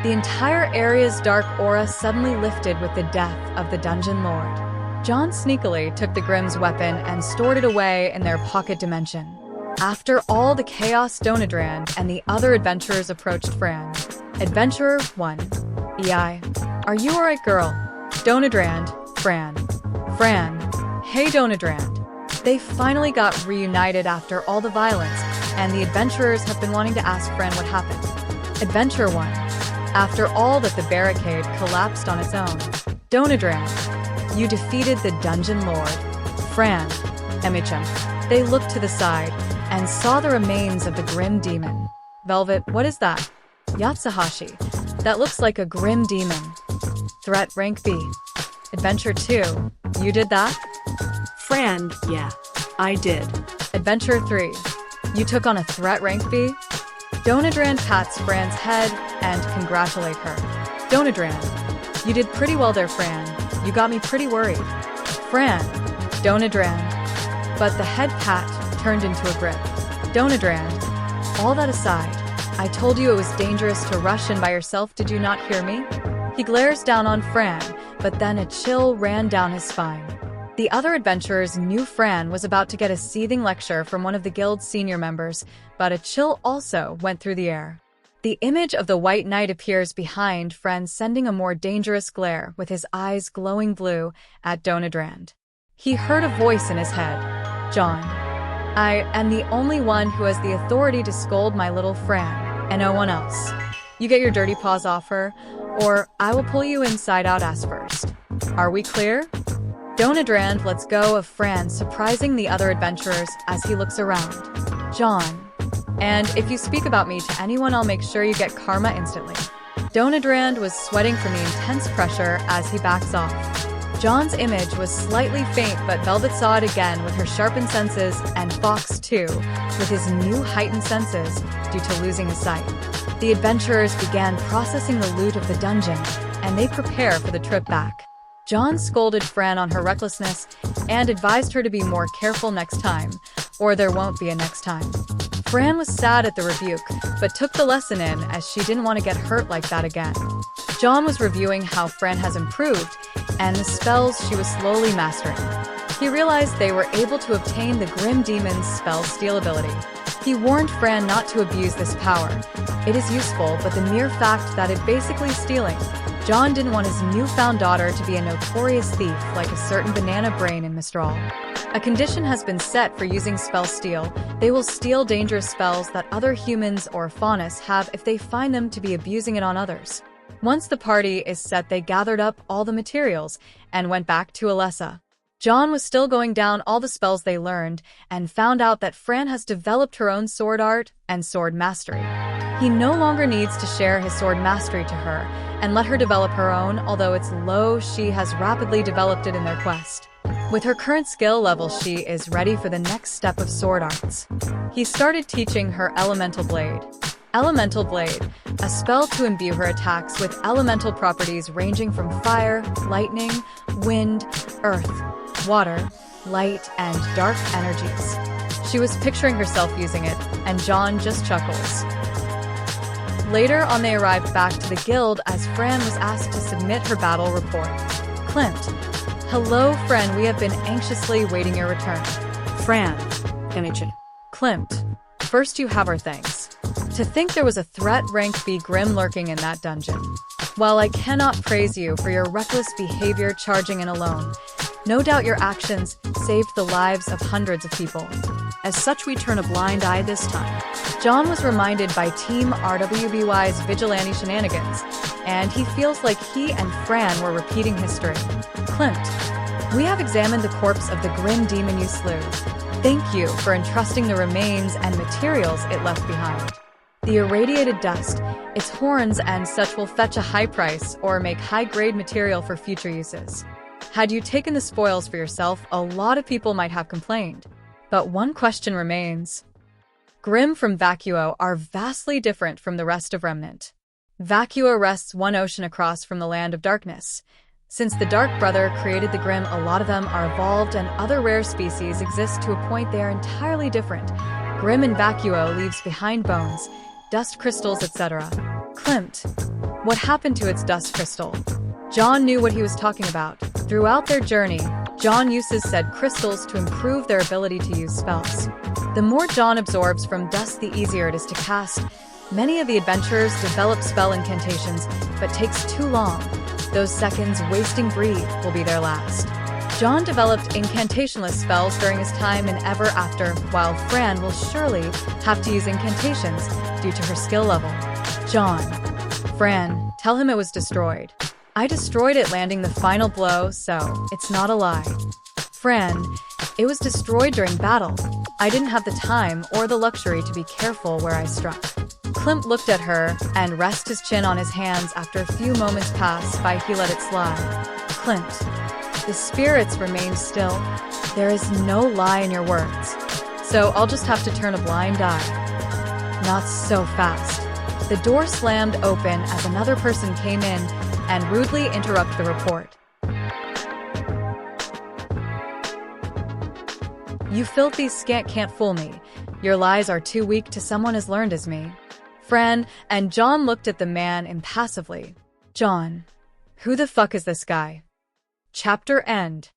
The entire area's dark aura suddenly lifted with the death of the Dungeon Lord. Jaune sneakily took the Grimm's weapon and stored it away in their pocket dimension. After all the chaos, Donadrand and the other adventurers approached Fran. Adventurer 1. EI. Are you alright, girl? Donadrand. Fran. Fran. Hey, Donadrand. They finally got reunited after all the violence, and the adventurers have been wanting to ask Fran what happened. Adventure 1. After all that the barricade collapsed on its own. Donadrand. You defeated the Dungeon Lord. Fran. MHM. They looked to the side and saw the remains of the Grim Demon. Velvet, what is that? Yatsuhashi. That looks like a Grim Demon. Threat rank B. Adventure 2. You did that? Fran, yeah, I did. Adventure 3. You took on a threat rank B? Donadrand pats Fran's head and congratulate her. Donadrand. You did pretty well there, Fran. You got me pretty worried. Fran. Donadrand. But the head pat turned into a grip. Donadrand. All that aside, I told you it was dangerous to rush in by yourself, did you not hear me? He glares down on Fran, but then a chill ran down his spine. The other adventurers knew Fran was about to get a seething lecture from one of the guild's senior members, but a chill also went through the air. The image of the White Knight appears behind Fran, sending a more dangerous glare with his eyes glowing blue at Donadrand. He heard a voice in his head. Jaune. I am the only one who has the authority to scold my little Fran, and no one else. You get your dirty paws off her, or I will pull you inside out ass first. Are we clear? Donadrand lets go of Fran, surprising the other adventurers as he looks around. Jaune. And if you speak about me to anyone, I'll make sure you get karma instantly. Donadrand was sweating from the intense pressure as he backs off. Jaune's image was slightly faint, but Velvet saw it again with her sharpened senses, and Fox too, with his new heightened senses due to losing his sight. The adventurers began processing the loot of the dungeon, and they prepare for the trip back. Jaune scolded Fran on her recklessness and advised her to be more careful next time, or there won't be a next time. Fran was sad at the rebuke, but took the lesson in as she didn't want to get hurt like that again. Jaune was reviewing how Fran has improved and the spells she was slowly mastering. He realized they were able to obtain the Grim Demon's spell steal ability. He warned Fran not to abuse this power. It is useful, but the mere fact that it basically stealing. Jaune didn't want his newfound daughter to be a notorious thief like a certain banana brain in Mistral. A condition has been set for using spell steal. They will steal dangerous spells that other humans or faunus have if they find them to be abusing it on others. Once the party is set, they gathered up all the materials and went back to Alessa. Jaune was still going down all the spells they learned and found out that Fran has developed her own sword art and sword mastery. He no longer needs to share his sword mastery to her and let her develop her own, although it's low, she has rapidly developed it in their quest. With her current skill level, she is ready for the next step of sword arts. He started teaching her Elemental Blade. Elemental Blade, a spell to imbue her attacks with elemental properties ranging from fire, lightning, wind, earth, water, light, and dark energies. She was picturing herself using it, and Jaune just chuckles. Later on, they arrived back to the guild as Fran was asked to submit her battle report. Klimt. Hello, Fran, we have been anxiously waiting your return. Fran. MHM. Klimt. First, you have our thanks. To think there was a threat rank B Grim lurking in that dungeon. While I cannot praise you for your reckless behavior charging in alone, no doubt your actions saved the lives of hundreds of people. As such, we turn a blind eye this time. Jaune was reminded by Team RWBY's vigilante shenanigans, and he feels like he and Fran were repeating history. Klimt. We have examined the corpse of the Grim Demon you slew. Thank you for entrusting the remains and materials it left behind. The irradiated dust, its horns and such will fetch a high price or make high-grade material for future uses. Had you taken the spoils for yourself, a lot of people might have complained. But one question remains. Grim from Vacuo are vastly different from the rest of Remnant. Vacuo rests one ocean across from the Land of Darkness. Since the Dark Brother created the Grim, a lot of them are evolved and other rare species exist to a point they are entirely different. Grim in Vacuo leaves behind bones, dust crystals, etc. Klimt. What happened to its dust crystal? Jaune knew what he was talking about. Throughout their journey, Jaune uses said crystals to improve their ability to use spells. The more Jaune absorbs from dust, the easier it is to cast. Many of the adventurers develop spell incantations, but takes too long. Those seconds wasting breathe will be their last. Jaune developed incantationless spells during his time in Ever After, while Fran will surely have to use incantations due to her skill level. Jaune. Fran, tell him it was destroyed. I destroyed it, landing the final blow, so it's not a lie. Fran, it was destroyed during battle. I didn't have the time or the luxury to be careful where I struck. Clint looked at her and rested his chin on his hands. After a few moments passed by, he let it slide. Clint, the spirits remain still. There is no lie in your words. So I'll just have to turn a blind eye. Not so fast. The door slammed open as another person came in and rudely interrupted the report. You filthy scant can't fool me. Your lies are too weak to someone as learned as me. Fran and Jaune looked at the man impassively. Jaune, who the fuck is this guy? Chapter end.